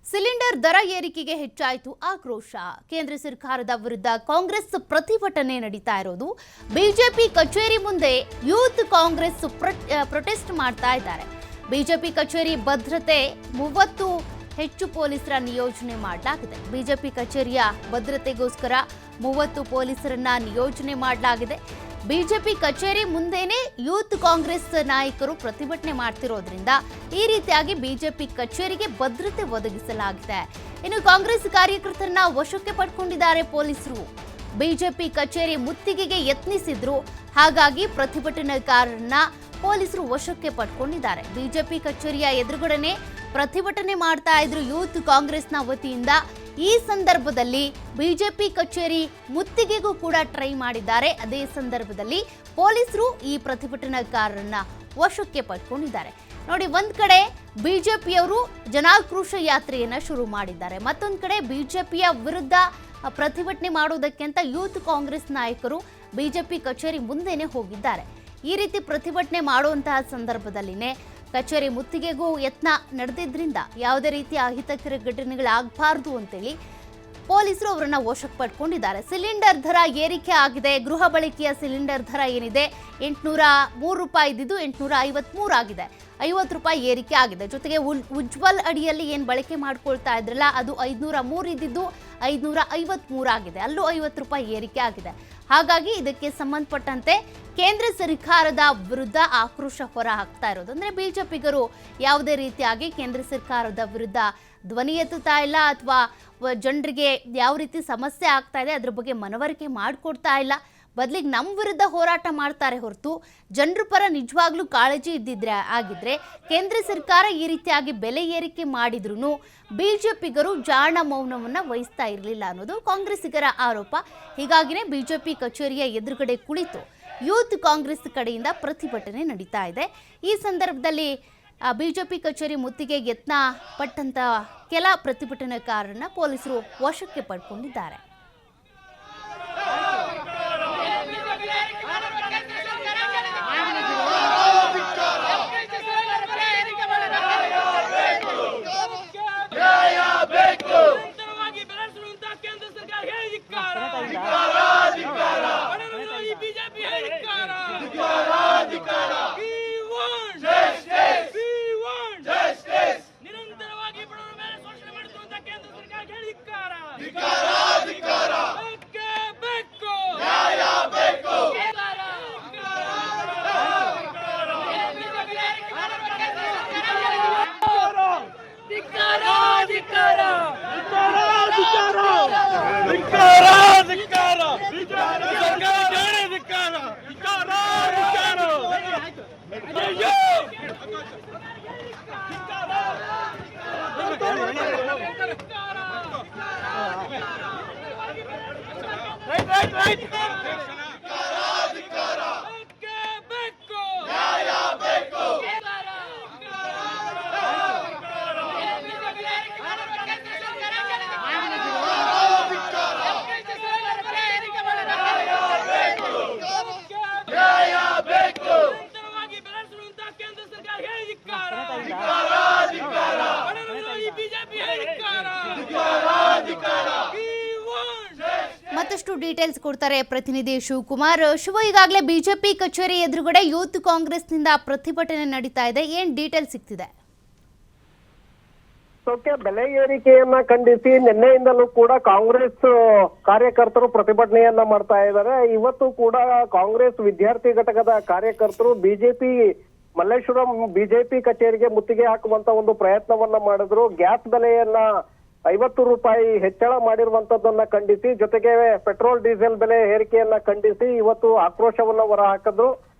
Cylinder ದರ ಏರಿಕೆಗೆ ಹೆಚ್ಚಾಯಿತು ಆಕ್ರೋಶ. ಕೇಂದ್ರ ಸರ್ಕಾರದ ವಿರುದ್ಧ ಕಾಂಗ್ರೆಸ್ ಪ್ರತಿಭಟನೆ ನಡೀತಾ ಇರೋದು. ಬಿಜೆಪಿ ಕಚೇರಿ ಮುಂದೆ ಯೂತ್ ಕಾಂಗ್ರೆಸ್ ಪ್ರೊಟೆಸ್ಟ್ ಮಾಡ್ತಾ ಇದ್ದಾರೆ. ಬಿಜೆಪಿ ಕಚೇರಿ ಭದ್ರತೆ 30 ಹೆಚ್ಚು ಪೊಲೀಸರ ನಿಯೋಜನೆ ಮಾಡಲಾಗಿದೆ. ಬಿಜೆಪಿ ಕಚೇರಿಯ ಭದ್ರತೆಗೋಸ್ಕರ 30 ಪೊಲೀಸರನ್ನ ನಿಯೋಜನೆ ಮಾಡಲಾಗಿದೆ. ಬಿಜೆಪಿ ಕಚೇರಿ ಮುಂದೆನೆ ಯೂತ್ ಕಾಂಗ್ರೆಸ್ ನಾಯಕರು ಪ್ರತಿಭಟನೆ ಮಾಡ್ತಿರೋದ್ರಿಂದ ಈ ರೀತಿಯಾಗಿ ಬಿಜೆಪಿ ಕಚೇರಿಗೆ ಭದ್ರತೆ ಒದಗಿಸಲಾಗಿದೆ. ಇನ್ನು ಕಾಂಗ್ರೆಸ್ ಕಾರ್ಯಕರ್ತರನ್ನ ವಶಕ್ಕೆ ಪಡ್ಕೊಂಡಿದ್ದಾರೆ ಪೊಲೀಸರು. ಬಿಜೆಪಿ ಕಚೇರಿ ಮುತ್ತಿಗೆಗೆ ಯತ್ನಿಸಿದ್ರು, ಹಾಗಾಗಿ ಪ್ರತಿಭಟನಾಕಾರರನ್ನ ಪೊಲೀಸರು ವಶಕ್ಕೆ ಪಡ್ಕೊಂಡಿದ್ದಾರೆ. ಬಿಜೆಪಿ ಕಚೇರಿಯ ಎದುರುಗಡೆನೆ ಪ್ರತಿಭಟನೆ ಮಾಡ್ತಾ ಇದ್ರು ಯೂತ್ ಕಾಂಗ್ರೆಸ್ನ ವತಿಯಿಂದ. ಈ ಸಂದರ್ಭದಲ್ಲಿ ಬಿಜೆಪಿ ಕಚೇರಿ ಮುತ್ತಿಗೆಗೂ ಕೂಡ ಟ್ರೈ ಮಾಡಿದ್ದಾರೆ. ಅದೇ ಸಂದರ್ಭದಲ್ಲಿ ಪೊಲೀಸರು ಈ ಪ್ರತಿಭಟನಾಕಾರರನ್ನ ವಶಕ್ಕೆ ಪಡ್ಕೊಂಡಿದ್ದಾರೆ. ನೋಡಿ, ಒಂದ್ ಕಡೆ ಬಿಜೆಪಿಯವರು ಜನಾಕ್ರೋಶ ಯಾತ್ರೆಯನ್ನ ಶುರು ಮಾಡಿದ್ದಾರೆ, ಮತ್ತೊಂದ್ ಕಡೆ ಬಿಜೆಪಿಯ ವಿರುದ್ಧ ಪ್ರತಿಭಟನೆ ಮಾಡುವುದಕ್ಕೆ ಅಂತ ಯೂತ್ ಕಾಂಗ್ರೆಸ್ ನಾಯಕರು ಬಿಜೆಪಿ ಕಚೇರಿ ಮುಂದೆನೆ ಹೋಗಿದ್ದಾರೆ. ಈ ರೀತಿ ಪ್ರತಿಭಟನೆ ಮಾಡುವಂತಹ ಸಂದರ್ಭದಲ್ಲಿನೇ ಕಚೇರಿ ಮುತ್ತಿಗೆಗೂ ಯತ್ನ ನಡೆದಿದ್ರಿಂದ ಯಾವುದೇ ರೀತಿಯ ಅಹಿತಕರ ಘಟನೆಗಳಾಗಬಾರ್ದು ಅಂತೇಳಿ ಪೊಲೀಸರು ಅವರನ್ನ ವಶಕ್ಕೆ ಪಡ್ಕೊಂಡಿದ್ದಾರೆ. ಸಿಲಿಂಡರ್ ದರ ಏರಿಕೆ ಆಗಿದೆ. ಗೃಹ ಬಳಕೆಯ ಸಿಲಿಂಡರ್ ದರ ಏನಿದೆ 803 ರೂಪಾಯಿ ಇದ್ದಿದ್ದು 853 ಆಗಿದೆ. 50 ರೂಪಾಯಿ ಏರಿಕೆ ಆಗಿದೆ. ಜೊತೆಗೆ ಉಜ್ವಲ್ ಅಡಿಯಲ್ಲಿ ಏನು ಬಳಕೆ ಮಾಡ್ಕೊಳ್ತಾ ಇದ್ರಲ್ಲ, ಅದು 503 ಇದ್ದಿದ್ದು 553 ಆಗಿದೆ. ಅಲ್ಲೂ 50 ರೂಪಾಯಿ ಏರಿಕೆ ಆಗಿದೆ. ಹಾಗಾಗಿ ಇದಕ್ಕೆ ಸಂಬಂಧಪಟ್ಟಂತೆ ಕೇಂದ್ರ ಸರ್ಕಾರದ ವಿರುದ್ಧ ಆಕ್ರೋಶ ಹೊರ ಹಾಕ್ತಾ ಇರೋದು. ಅಂದ್ರೆ ಬಿಜೆಪಿಗರು ಯಾವುದೇ ರೀತಿಯಾಗಿ ಕೇಂದ್ರ ಸರ್ಕಾರದ ವಿರುದ್ಧ ಧ್ವನಿ ಎತ್ತುತ್ತಾ ಇಲ್ಲ, ಅಥವಾ ಜನರಿಗೆ ಯಾವ ರೀತಿ ಸಮಸ್ಯೆ ಆಗ್ತಾ ಇದೆ ಅದ್ರ ಬಗ್ಗೆ ಮನವರಿಕೆ ಮಾಡಿಕೊಡ್ತಾ ಇಲ್ಲ. ಬದಲಿಗೆ ನಮ್ಮ ವಿರುದ್ಧ ಹೋರಾಟ ಮಾಡ್ತಾರೆ ಹೊರತು ಜನರ ಪರ ನಿಜವಾಗ್ಲೂ ಕಾಳಜಿ ಆಗಿದ್ರೆ ಕೇಂದ್ರ ಸರ್ಕಾರ ಈ ರೀತಿಯಾಗಿ ಬೆಲೆ ಏರಿಕೆ ಮಾಡಿದ್ರು ಬಿಜೆಪಿಗರು ಜಾಣ ಮೌನವನ್ನ ವಹಿಸ್ತಾ ಇರಲಿಲ್ಲ ಅನ್ನೋದು ಕಾಂಗ್ರೆಸ್ಸಿಗರ ಆರೋಪ. ಹೀಗಾಗಿನೇ ಬಿಜೆಪಿ ಕಚೇರಿಯ ಎದುರುಗಡೆ ಕುಳಿತು ಯೂತ್ ಕಾಂಗ್ರೆಸ್ ಕಡೆಯಿಂದ ಪ್ರತಿಭಟನೆ ನಡೀತಾ ಇದೆ. ಈ ಸಂದರ್ಭದಲ್ಲಿ ಬಿಜೆಪಿ ಕಚೇರಿ ಮುತ್ತಿಗೆ ಯತ್ನ ಪಟ್ಟಂತ ಕೆಲ ಪ್ರತಿಭಟನಾಕಾರರನ್ನ ಪೊಲೀಸರು ವಶಕ್ಕೆ ಪಡ್ಕೊಂಡಿದ್ದಾರೆ. ಮತ್ತಷ್ಟು ಡೀಟೇಲ್ಸ್ ಕೊಡ್ತಾರೆ ಪ್ರತಿನಿಧಿ ಶಿವಕುಮಾರ್. ಈಗಾಗಲೇ ಬಿಜೆಪಿ ಕಚೇರಿ ಎದುರುಗಡೆ ಯೂತ್ ಕಾಂಗ್ರೆಸ್ನಿಂದ ಪ್ರತಿಭಟನೆ ನಡೀತಾ ಇದೆ, ಏನ್ ಡೀಟೇಲ್ಸ್ ಸಿಗ್ತಿದೆ? ಬೆಲೆ ಏರಿಕೆಯನ್ನ ಖಂಡಿಸಿ ನಿನ್ನೆಯಿಂದಲೂ ಕೂಡ ಕಾಂಗ್ರೆಸ್ ಕಾರ್ಯಕರ್ತರು ಪ್ರತಿಭಟನೆಯನ್ನ ಮಾಡ್ತಾ ಇದ್ದಾರೆ. ಇವತ್ತು ಕೂಡ ಕಾಂಗ್ರೆಸ್ ವಿದ್ಯಾರ್ಥಿ ಘಟಕದ ಕಾರ್ಯಕರ್ತರು ಬಿಜೆಪಿ ಮಲ್ಲೇಶ್ವರಂ ಬಿಜೆಪಿ ಕಚೇರಿಗೆ ಮುತ್ತಿಗೆ ಹಾಕುವಂತ ಒಂದು ಪ್ರಯತ್ನವನ್ನ ಮಾಡಿದ್ರು. ಗ್ಯಾಸ್ ಬೆಲೆಯನ್ನ 50 ರೂಪಾಯಿ ಹೆಚ್ಚಳ ಮಾಡಿರುವಂತದ್ದನ್ನ ಖಂಡಿಸಿ, ಜೊತೆಗೆ ಪೆಟ್ರೋಲ್ ಡೀಸೆಲ್ ಬೆಲೆ ಏರಿಕೆಯನ್ನ ಖಂಡಿಸಿ ಇವತ್ತು ಆಕ್ರೋಶವನ್ನ ಹೊರ ಹಾಕಿದ್ರು.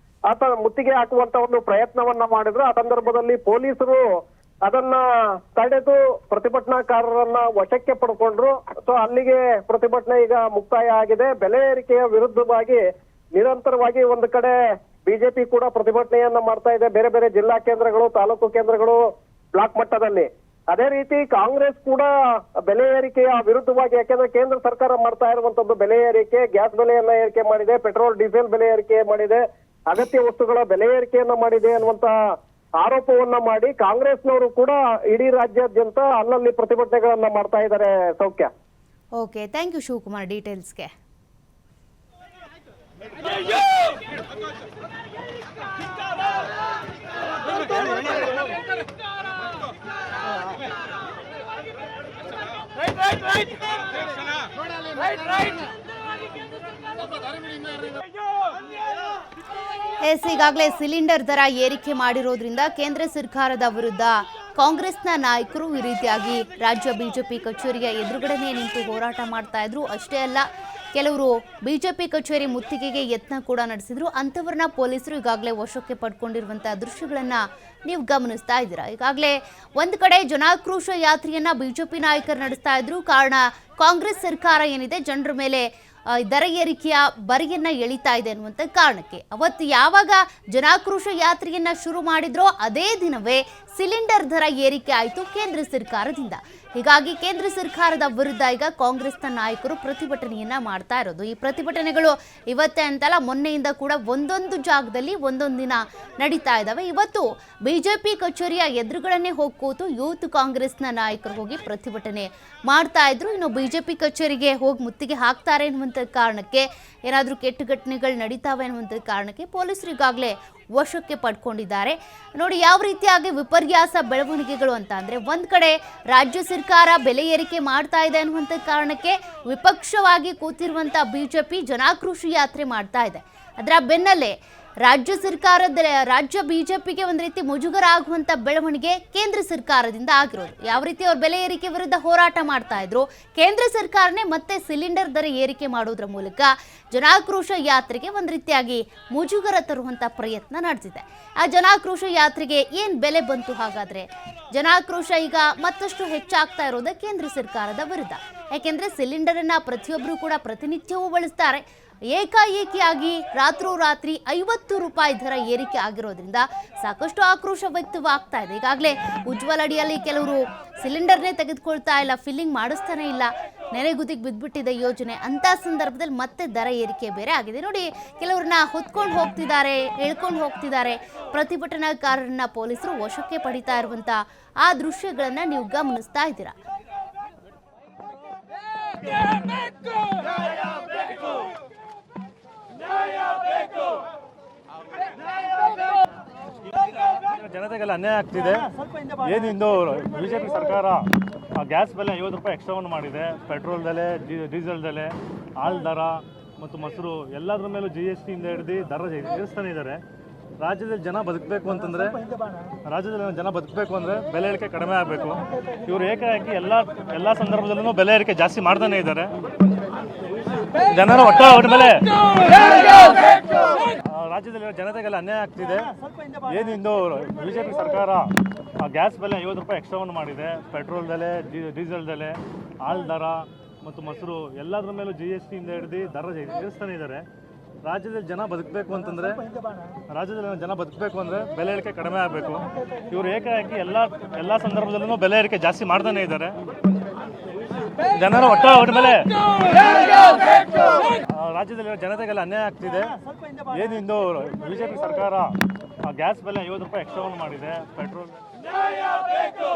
ಆತ ಮುತ್ತಿಗೆ ಹಾಕುವಂತ ಒಂದು ಪ್ರಯತ್ನವನ್ನ ಮಾಡಿದ್ರು. ಆ ಸಂದರ್ಭದಲ್ಲಿ ಪೊಲೀಸರು ಅದನ್ನ ತಡೆದು ಪ್ರತಿಭಟನಾಕಾರರನ್ನ ವಶಕ್ಕೆ ಪಡ್ಕೊಂಡ್ರು. ಸೊ ಅಲ್ಲಿಗೆ ಪ್ರತಿಭಟನೆ ಈಗ ಮುಕ್ತಾಯ ಆಗಿದೆ. ಬೆಲೆ ಏರಿಕೆಯ ವಿರುದ್ಧವಾಗಿ ನಿರಂತರವಾಗಿ ಒಂದು ಕಡೆ ಬಿಜೆಪಿ ಕೂಡ ಪ್ರತಿಭಟನೆಯನ್ನ ಮಾಡ್ತಾ ಇದೆ, ಬೇರೆ ಬೇರೆ ಜಿಲ್ಲಾ ಕೇಂದ್ರಗಳು, ತಾಲೂಕು ಕೇಂದ್ರಗಳು, ಬ್ಲಾಕ್ ಮಟ್ಟದಲ್ಲಿ. ಅದೇ ರೀತಿ ಕಾಂಗ್ರೆಸ್ ಕೂಡ ಬೆಲೆ ಏರಿಕೆಯ ವಿರುದ್ಧವಾಗಿ, ಯಾಕೆಂದ್ರೆ ಕೇಂದ್ರ ಸರ್ಕಾರ ಮಾಡ್ತಾ ಇರುವಂತದ್ದು ಬೆಲೆ ಏರಿಕೆ, ಗ್ಯಾಸ್ ಬೆಲೆಯನ್ನ ಏರಿಕೆ ಮಾಡಿದೆ, ಪೆಟ್ರೋಲ್ ಡೀಸೆಲ್ ಬೆಲೆ ಏರಿಕೆ ಮಾಡಿದೆ, ಅಗತ್ಯ ವಸ್ತುಗಳ ಬೆಲೆ ಏರಿಕೆಯನ್ನ ಮಾಡಿದೆ ಅನ್ನುವಂತ ಆರೋಪವನ್ನ ಮಾಡಿ ಕಾಂಗ್ರೆಸ್ನವರು ಕೂಡ ಇಡೀ ರಾಜ್ಯಾದ್ಯಂತ ಅಲ್ಲಲ್ಲಿ ಪ್ರತಿಭಟನೆಗಳನ್ನ ಮಾಡ್ತಾ ಇದ್ದಾರೆ. ಸೌಖ್ಯ. ಓಕೆ, ಥ್ಯಾಂಕ್ ಯು ಶಿವಕುಮಾರ್ ಡೀಟೇಲ್ಸ್ಗೆ. ಈಗಾಗಲೇ ಸಿಲಿಂಡರ್ ದರ ಏರಿಕೆ ಮಾಡಿರೋದ್ರಿಂದ ಕೇಂದ್ರ ಸರ್ಕಾರದ ವಿರುದ್ಧ ಕಾಂಗ್ರೆಸ್ನ ನಾಯಕರು ಈ ರೀತಿಯಾಗಿ ರಾಜ್ಯ ಬಿಜೆಪಿ ಕಚೇರಿಯ ಎದುರುಗಡೆನೇ ನಿಂತು ಹೋರಾಟ ಮಾಡ್ತಾ ಇದ್ರು. ಅಷ್ಟೇ ಅಲ್ಲ, ಕೆಲವರು ಬಿಜೆಪಿ ಕಚೇರಿ ಮುತ್ತಿಗೆಗೆ ಯತ್ನ ಕೂಡ ನಡೆಸಿದ್ರು. ಅಂಥವ್ರನ್ನ ಪೊಲೀಸರು ಈಗಾಗಲೇ ವಶಕ್ಕೆ ಪಡ್ಕೊಂಡಿರುವಂತಹ ದೃಶ್ಯಗಳನ್ನ ನೀವು ಗಮನಿಸ್ತಾ ಇದ್ದೀರಾ. ಈಗಾಗಲೇ ಒಂದು ಕಡೆ ಜನಾಕ್ರೋಶ ಯಾತ್ರೆಯನ್ನ ಬಿಜೆಪಿ ನಾಯಕರು ನಡೆಸ್ತಾ ಇದ್ರು. ಕಾರಣ ಕಾಂಗ್ರೆಸ್ ಸರ್ಕಾರ ಏನಿದೆ ಜನರ ಮೇಲೆ ದರ ಏರಿಕೆಯ ಬರಿಯನ್ನ ಎಳಿತಾ ಇದೆ ಅನ್ನುವಂಥ ಕಾರಣಕ್ಕೆ ಅವತ್ತು ಯಾವಾಗ ಜನಾಕ್ರೋಶ ಯಾತ್ರೆಯನ್ನ ಶುರು ಮಾಡಿದ್ರೋ ಅದೇ ದಿನವೇ ಸಿಲಿಂಡರ್ ದರ ಏರಿಕೆ ಆಯಿತು ಕೇಂದ್ರ ಸರ್ಕಾರದಿಂದ. ಹೀಗಾಗಿ ಕೇಂದ್ರ ಸರ್ಕಾರದ ವಿರುದ್ಧ ಈಗ ಕಾಂಗ್ರೆಸ್ನ ನಾಯಕರು ಪ್ರತಿಭಟನೆಯನ್ನ ಮಾಡ್ತಾ ಇರೋದು. ಈ ಪ್ರತಿಭಟನೆಗಳು ಇವತ್ತೇ ಅಂತಲ್ಲ, ಮೊನ್ನೆಯಿಂದ ಕೂಡ ಒಂದೊಂದು ಜಾಗದಲ್ಲಿ ಒಂದೊಂದು ದಿನ ನಡೀತಾ ಇದ್ದಾವೆ. ಇವತ್ತು ಬಿಜೆಪಿ ಕಚೇರಿಯ ಎದುರುಗಳನ್ನೇ ಹೋಗಿ ಕೂತು ಯೂತ್ ಕಾಂಗ್ರೆಸ್ನ ನಾಯಕರು ಹೋಗಿ ಪ್ರತಿಭಟನೆ ಮಾಡ್ತಾ ಇದ್ರು. ಇನ್ನು ಬಿಜೆಪಿ ಕಚೇರಿಗೆ ಹೋಗಿ ಮುತ್ತಿಗೆ ಹಾಕ್ತಾರೆ ಅನ್ನುವಂಥ ಕಾರಣಕ್ಕೆ, ಏನಾದರೂ ಕೆಟ್ಟ ಘಟನೆಗಳು ನಡೀತಾವೆ ಅನ್ನುವಂಥ ಕಾರಣಕ್ಕೆ ಪೊಲೀಸರು ಈಗಾಗಲೇ ವಶಕ್ಕೆ ಪಡ್ಕೊಂಡಿದ್ದಾರೆ. ನೋಡಿ ಯಾವ ರೀತಿಯಾಗಿ ವಿಪರ್ಯಾಸ ಬೆಳವಣಿಗೆಗಳು ಅಂತ ಅಂದರೆ, ಒಂದು ಕಡೆ ರಾಜ್ಯ ಸರ್ಕಾರ ಬೆಲೆ ಏರಿಕೆ ಮಾಡ್ತಾ ಇದೆ ಅನ್ನುವಂಥ ಕಾರಣಕ್ಕೆ ವಿಪಕ್ಷವಾಗಿ ಕೂತಿರುವಂಥ ಬಿಜೆಪಿ ಜನಾಕ್ರೋಶ ಯಾತ್ರೆ ಮಾಡ್ತಾ ಇದೆ. ಅದರ ಬೆನ್ನಲ್ಲೇ ರಾಜ್ಯ ಬಿಜೆಪಿಗೆ ಒಂದು ರೀತಿ ಮುಜುಗರ ಆಗುವಂಥ ಬೆಳವಣಿಗೆ ಕೇಂದ್ರ ಸರ್ಕಾರದಿಂದ ಆಗಿರೋದು. ಯಾವ ರೀತಿ ಅವ್ರು ಬೆಲೆ ಏರಿಕೆ ವಿರುದ್ಧ ಹೋರಾಟ ಮಾಡ್ತಾ ಇದ್ರು, ಕೇಂದ್ರ ಸರ್ಕಾರನೇ ಮತ್ತೆ ಸಿಲಿಂಡರ್ ದರ ಏರಿಕೆ ಮಾಡೋದ್ರ ಮೂಲಕ ಜನಾಕ್ರೋಶ ಯಾತ್ರೆಗೆ ಒಂದು ರೀತಿಯಾಗಿ ಮುಜುಗರ ತರುವಂಥ ಪ್ರಯತ್ನ ನಡೆದಿದೆ. ಆ ಜನಾಕ್ರೋಶ ಯಾತ್ರೆಗೆ ಏನು ಬೆಲೆ ಬಂತು? ಹಾಗಾದ್ರೆ ಜನಾಕ್ರೋಶ ಈಗ ಮತ್ತಷ್ಟು ಹೆಚ್ಚಾಗ್ತಾ ಇರೋದು ಕೇಂದ್ರ ಸರ್ಕಾರದ ವಿರುದ್ಧ. ಯಾಕೆಂದ್ರೆ ಸಿಲಿಂಡರ್ ಅನ್ನ ಪ್ರತಿಯೊಬ್ಬರು ಕೂಡ ಪ್ರತಿನಿತ್ಯವೂ ಬಳಸ್ತಾರೆ. ಏಕಾಏಕಿಯಾಗಿ ರಾತ್ರೋರಾತ್ರಿ 50 ರೂಪಾಯಿ ದರ ಏರಿಕೆ ಆಗಿರೋದ್ರಿಂದ ಸಾಕಷ್ಟು ಆಕ್ರೋಶ ವ್ಯಕ್ತವಾಗ್ತಾ ಇದೆ. ಈಗಾಗಲೇ ಉಜ್ವಲ್ ಅಡಿಯಲ್ಲಿ ಕೆಲವರು ಸಿಲಿಂಡರ್ನೇ ತೆಗೆದುಕೊಳ್ತಾ ಇಲ್ಲ, ಫಿಲ್ಲಿಂಗ್ ಮಾಡಿಸ್ತಾನೆ ಇಲ್ಲ, ನೆನೆಗುದಿಗೆ ಬಿದ್ದುಬಿಟ್ಟಿದೆ ಯೋಜನೆ. ಅಂತ ಸಂದರ್ಭದಲ್ಲಿ ಮತ್ತೆ ದರ ಏರಿಕೆ ಬೇರೆ ಆಗಿದೆ. ನೋಡಿ, ಕೆಲವ್ರನ್ನ ಹೊತ್ಕೊಂಡು ಹೋಗ್ತಿದ್ದಾರೆ, ಎಳ್ಕೊಂಡು ಹೋಗ್ತಿದ್ದಾರೆ. ಪ್ರತಿಭಟನಾಕಾರರನ್ನ ಪೊಲೀಸರು ವಶಕ್ಕೆ ಪಡಿತಾ ಇರುವಂತ ಆ ದೃಶ್ಯಗಳನ್ನ ನೀವು ಗಮನಿಸ್ತಾ ಇದ್ದೀರಾ. ಜನತೆಗೆಲ್ಲ ಅನ್ಯಾಯ ಆಗ್ತಿದೆ. ಏನಿಂದು ಬಿಜೆಪಿ ಸರ್ಕಾರ ಗ್ಯಾಸ್ ಬೆಲೆ 50 ರೂಪಾಯಿ ಎಕ್ಸ್ಟ್ರಾವನ್ನು ಮಾಡಿದೆ. ಪೆಟ್ರೋಲ್ ಬೆಲೆ, ಡೀಸೆಲ್ ಬೆಲೆ, ಹಾಲು ದರ ಮತ್ತು ಮೊಸರು ಎಲ್ಲದರ ಮೇಲೂ GST ಇಂದ ಹಿಡಿದು ದರ ಏರಿಸ್ತಾನೆ ಇದ್ದಾರೆ. ರಾಜ್ಯದಲ್ಲಿ ಜನ ಬದುಕಬೇಕು ಅಂತಂದರೆ ಬೆಲೆ ಏರಿಕೆ ಕಡಿಮೆ ಆಗಬೇಕು. ಇವರು ಏಕಾಏಕಿ ಎಲ್ಲ ಸಂದರ್ಭದಲ್ಲೂ ಬೆಲೆ ಏರಿಕೆ ಜಾಸ್ತಿ ಮಾಡ್ತಾನೆ ಇದ್ದಾರೆ. ಜನರ ಒಟ್ಟ ಮೇಲೆ ರಾಜ್ಯದಲ್ಲಿರೋ ಜನತೆಗೆಲ್ಲ ಅನ್ಯಾಯ ಆಗ್ತಿದೆ. ಏನಿಂದು ಬಿಜೆಪಿ ಸರ್ಕಾರ ಗ್ಯಾಸ್ ಬೆಲೆ 50 ರೂಪಾಯಿ ಎಕ್ಸ್ಟ್ರಾವನ್ನು ಮಾಡಿದೆ. ಪೆಟ್ರೋಲ್ ಬೆಲೆ, ಡೀಸೆಲ್ ಬೆಲೆ, ಹಾಲು ದರ ಮತ್ತು ಮೊಸರು ಎಲ್ಲದರ ಮೇಲೂ GST ಇಂದ ಹಿಡಿದು ದರ ಏರಿಸ್ತಾನೆ ಇದ್ದಾರೆ. ರಾಜ್ಯದಲ್ಲಿ ಜನ ಬದುಕಬೇಕು ಅಂತಂದರೆ ಬೆಲೆ ಏರಿಕೆ ಕಡಿಮೆ ಆಗಬೇಕು. ಇವರು ಏಕಾಏಕಿ ಎಲ್ಲ ಸಂದರ್ಭದಲ್ಲೂ ಬೆಲೆ ಏರಿಕೆ ಜಾಸ್ತಿ ಮಾಡ್ತಾನೆ ಇದ್ದಾರೆ. ಜನರ ಒಟ್ಟ ಮೇಲೆ ರಾಜ್ಯದಲ್ಲಿರೋ ಜನತೆಗೆಲ್ಲ ಅನ್ಯಾಯ ಆಗ್ತಿದೆ. ಏನಿಂದು ಬಿಜೆಪಿ ಸರ್ಕಾರ ಗ್ಯಾಸ್ ಬೆಲೆ 50 ರೂಪಾಯಿ ಎಕ್ಸ್ಟ್ರಾವನ್ನು ಮಾಡಿದೆ. ಪೆಟ್ರೋಲ್ ಬೇಕು